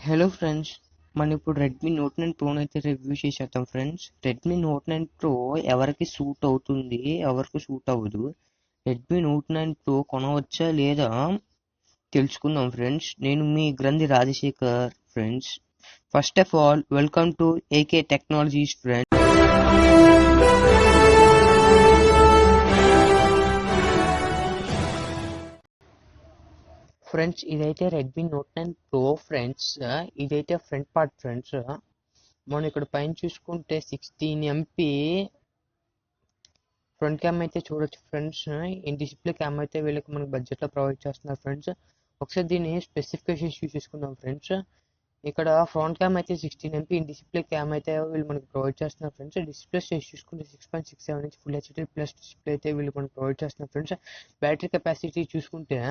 Hello friends, మనం ఇప్పుడు Redmi Note 9 ప్రోని అయితే రివ్యూ చేసేద్దాం ఫ్రెండ్స్. రెడ్మీ నోట్ 9 ప్రో ఎవరికి సూట్ అవుతుంది, ఎవరికి సూట్ అవ్వదు, రెడ్మీ నోట్ 9 ప్రో కొనవచ్చా లేదా తెలుసుకుందాం ఫ్రెండ్స్. నేను మీ గ్రంథి Rajasekhar friends. First of all, welcome to AK technologies friends. Friends, ఇదైతే రెడ్మీ నోట్ 9 ప్రో ఫ్రెండ్స్. ఇదైతే ఫ్రంట్ పార్ట్ ఫ్రెండ్స్. మనం ఇక్కడ పైన చూసుకుంటే 16 MP ఫ్రంట్ క్యామ్ అయితే చూడొచ్చు ఫ్రెండ్స్. ఈ డిస్ప్లే క్యామ్ అయితే వీళ్ళకి మనకి బడ్జెట్లో ప్రొవైడ్ చేస్తున్నారు ఫ్రెండ్స్. ఒకసారి దీని స్పెసిఫికేషన్స్ చూసుకుందాం ఫ్రెండ్స్. ఇక్కడ ఫ్రంట్ క్యామ్ అయితే 16 MP, డిస్ప్లే క్యామ్ అయితే వీళ్ళు మనకి ప్రొవైడ్ చేస్తున్నారు ఫ్రెండ్స్. డిస్ప్లే సైజ్ చూసుకుంటే 6.67 inch full HD plus display అయితే వీళ్ళు మనకి ప్రొవైడ్ చేస్తున్నారు ఫ్రెండ్స్. బ్యాటరీ కెపాసిటీ చూసుకుంటే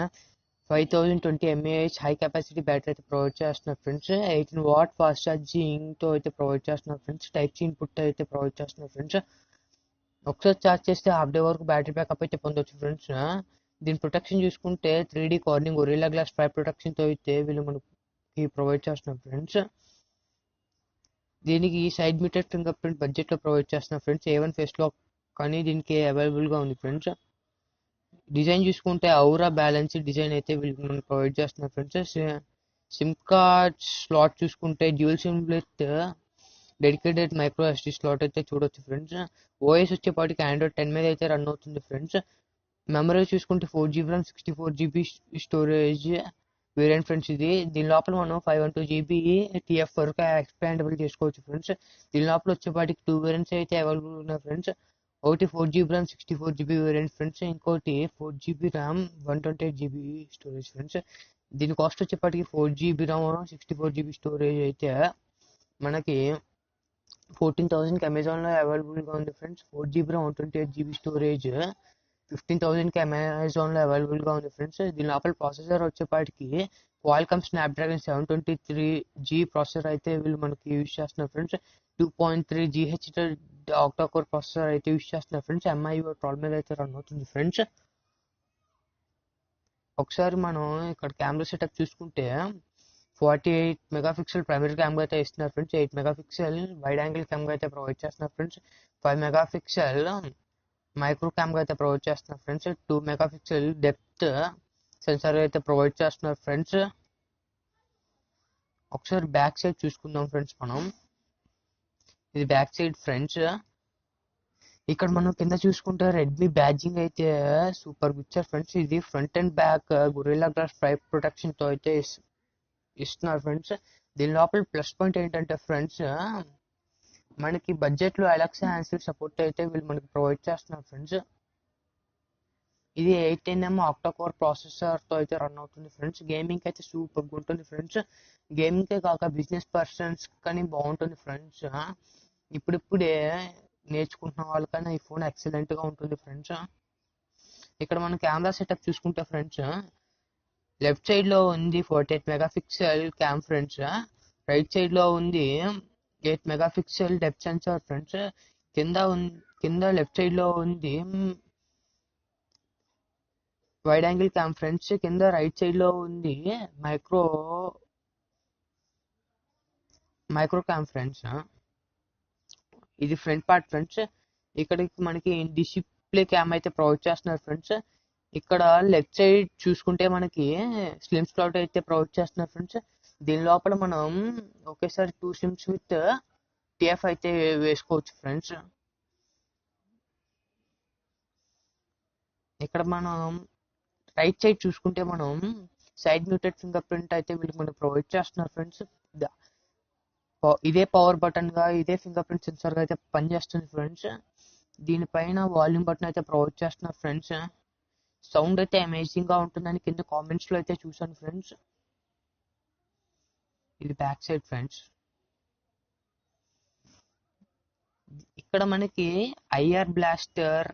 5020 mAh హై కెపాసిటీ బ్యాటరీ అయితే ప్రొవైడ్ చేస్తున్నారు ఫ్రెండ్స్. 18 వాట్ ఫాస్ట్ ఛార్జింగ్ తో అయితే ప్రొవైడ్ చేస్తున్నారు ఫ్రెండ్స్. టైప్ సి ఇన్పుట్ అయితే ప్రొవైడ్ చేస్తున్నారు ఫ్రెండ్స్. ఒకసారి ఛార్జ్ చేస్తే హాఫ్ డే వరకు బ్యాటరీ బ్యాకప్ అయితే పొందొచ్చు ఫ్రెండ్స్. దీని ప్రొటెక్షన్ చూసుకుంటే 3D Corning gorilla Glass 5 protection తో అయితే వీళ్ళు మనకి ప్రొవైడ్ చేస్తున్నారు ఫ్రెండ్స్. దీనికి సైడ్ మీటర్ ఫింగర్ ప్రింట్ బడ్జెట్ లో ప్రొవైడ్ చేస్తున్నారు ఫ్రెండ్స్. A1 ఫేస్ లాక్ కానీ దీనికి అవైలబుల్ గా ఉంది ఫ్రెండ్స్. డిజైన్ చూసుకుంటే ఔరా బ్యాలెన్స్ డిజైన్ అయితే వీళ్ళు మనకి ప్రొవైడ్ చేస్తున్నారు ఫ్రెండ్స్. సిమ్ కార్డ్ స్లాట్ చూసుకుంటే dual SIM with dedicated micro SD slot అయితే చూడొచ్చు ఫ్రెండ్స్. ఓఎస్ వచ్చేపాటికి ఆండ్రాయిడ్ 10 మీద అయితే రన్ అవుతుంది ఫ్రెండ్స్. మెమరీ చూసుకుంటే 4GB RAM 64GB storage variant friends. దీని లోపల మనం 512GB TF వరకు ఎక్స్పాండబుల్ చేసుకోవచ్చు ఫ్రెండ్స్. దీని లోపల వచ్చేపాటికి 2 వేరియంట్స్ అయితే అవైలబుల్ ఉన్నాయి ఫ్రెండ్స్. ఒకటి 4GB RAM 64GB variant friends, ఇంకోటి 4GB RAM 128GB storage friends. దీని కాస్ట్ వచ్చేప్పటికి 4GB ర్యామ్ 64GB స్టోరేజ్ అయితే మనకి 14,000కి అమెజాన్లో అవైలబుల్గా ఉంది friends. 4GB RAM 128GB storage 15,000కి అమెజాన్లో అవైలబుల్గా ఉంది ఫ్రెండ్స్. దీని లోపల ప్రాసెసర్ వచ్చేపాటికి క్వాల్కామ్ స్నాప్డ్రాగన్ 723G ప్రాసెసర్ అయితే వీళ్ళు మనకి యూజ్ చేస్తున్నారు friends. 2.3 GHz octa core processor అయితే యూజ్ చేస్తున్నారు ఫ్రెండ్స్. MI 12 మీద అయితే రన్ అవుతుంది ఫ్రెండ్స్. ఒకసారి మనం ఇక్కడ కెమెరా సెటప్ చూసుకుంటే 48 మెగాపిక్సెల్ ప్రైమరీ కెమెరా అయితే ఇస్తున్నారు friends. 8 megapixel wide angle camera అయితే ప్రొవైడ్ చేస్తున్నారు ఫ్రెండ్స్. 5 మెగాపిక్సెల్ మైక్రో కెమెరా అయితే ప్రొవైడ్ చేస్తున్నారు ఫ్రెండ్స్. 2 మెగాపిక్సెల్ డెప్త్ సెన్సార్ అయితే ప్రొవైడ్ చేస్తున్నారు ఫ్రెండ్స్. ఒకసారి బ్యాక్ సైడ్ చూసుకుందాం ఫ్రెండ్స్. మనం ఇది బ్యాక్ సైడ్ ఫ్రెండ్స్. ఇక్కడ మనం కింద చూసుకుంటే రెడ్మీ బ్యాడ్జింగ్ అయితే సూపర్ ఇచ్చారు ఫ్రెండ్స్. ఇది front and back Gorilla Glass 5 protection తో అయితే ఇస్తున్నారు ఫ్రెండ్స్. దీని లోపల ప్లస్ పాయింట్ ఏంటంటే ఫ్రెండ్స్, మనకి బడ్జెట్ లో అలెక్సా ఆన్సర్ సపోర్ట్ అయితే వీళ్ళు మనకి ప్రొవైడ్ చేస్తున్నారు ఫ్రెండ్స్. ఇది 810M ఆక్టా కోర్ ప్రాసెసర్ తో అయితే రన్ అవుతుంది ఫ్రెండ్స్. గేమింగ్ అయితే సూపర్ ఉంటుంది ఫ్రెండ్స్. గేమింగ్ కాక బిజినెస్ పర్సన్స్ కానీ బాగుంటుంది ఫ్రెండ్స్. ఇప్పుడిప్పుడే నేర్చుకుంటున్న వాళ్ళకైనా ఈ ఫోన్ ఎక్సలెంట్ గా ఉంటుంది ఫ్రెండ్స్. ఇక్కడ మనం కెమెరా సెటప్ చూసుకుంటే ఫ్రెండ్స్, లెఫ్ట్ సైడ్ లో ఉంది 48 megapixel cam friends. Right side లో ఉంది 8 మెగాపిక్సెల్ డెప్త్ సెన్సార్ ఫ్రెండ్స్. కింద లెఫ్ట్ సైడ్ లో ఉంది వైడ్ యాంగిల్ క్యామ్ ఫ్రెండ్స్. కింద రైట్ సైడ్ లో ఉంది మైక్రో క్యామ్ ఫ్రెండ్స్. ఇది ఫ్రంట్ పార్ట్ ఫ్రెండ్స్. ఇక్కడికి మనకి డిస్ప్లే క్యామ్ అయితే ప్రొవైడ్ చేస్తున్నారు ఫ్రెండ్స్. ఇక్కడ లెఫ్ట్ సైడ్ చూసుకుంటే మనకి స్లిమ్ స్లాట్ అయితే ప్రొవైడ్ చేస్తున్నారు ఫ్రెండ్స్. దీని లోపల మనం ఒకేసారి 2 సిమ్స్ విత్ TF అయితే వేసుకోవచ్చు ఫ్రెండ్స్. ఇక్కడ మనం రైట్ సైడ్ చూసుకుంటే మనం సైడ్ మ్యూటెడ్ ఫింగర్ ప్రింట్ అయితే వీళ్ళు మనకి ప్రొవైడ్ చేస్తున్నారు ఫ్రెండ్స్. ఇదే పవర్ బటన్ గా, ఇదే ఫింగర్ ప్రింట్ సెన్సార్ గా అయితే పనిచేస్తుంది ఫ్రెండ్స్. దీనిపైన వాల్యూమ్ బటన్ అయితే ప్రొవైడ్ చేస్తున్నారు ఫ్రెండ్స్. సౌండ్ అయితే అమేజింగ్ గా ఉంటుందని కింద కామెంట్స్ లో అయితే చూసాను ఫ్రెండ్స్. ఇది బ్యాక్ సైడ్ ఫ్రెండ్స్. ఇక్కడ మనకి IR blaster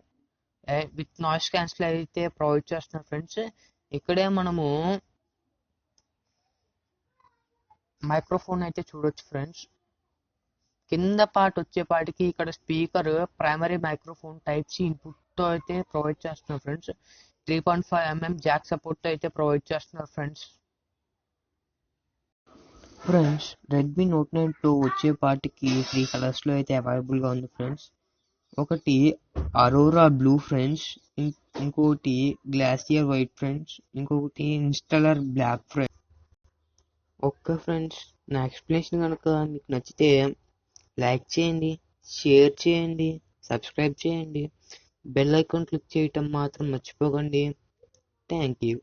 with noise cancel అయితే ప్రొవైడ్ చేస్తున్నారు ఫ్రెండ్స్. ఇక్కడే మనము మైక్రోఫోన్ అయితే చూడొచ్చు ఫ్రెండ్స్. కింద పార్ట్ వచ్చేపాటికి ఇక్కడ speaker primary microphone type C input తో అయితే ప్రొవైడ్ చేస్తున్నారు ఫ్రెండ్స్. 3.5mm జాక్ సపోర్ట్ అయితే ప్రొవైడ్ చేస్తున్నారు friends. Friends Redmi Note 9 pro వచ్చేపాటికి 3 కలర్స్లో అయితే అవైలబుల్గా ఉంది ఫ్రెండ్స్. ఒకటి అరోరా బ్లూ ఫ్రెండ్స్, ఇంకొకటి గ్లాసియర్ వైట్ ఫ్రెండ్స్, ఇంకొకటి interstellar black friends. Okay friends, నా ఎక్స్ప్లెనేషన్ కనుక మీకు నచ్చితే లైక్ చేయండి, షేర్ చేయండి, సబ్స్క్రైబ్ చేయండి, బెల్ ఐకాన్ క్లిక్ చేయటం మాత్రం మర్చిపోకండి. Thank you.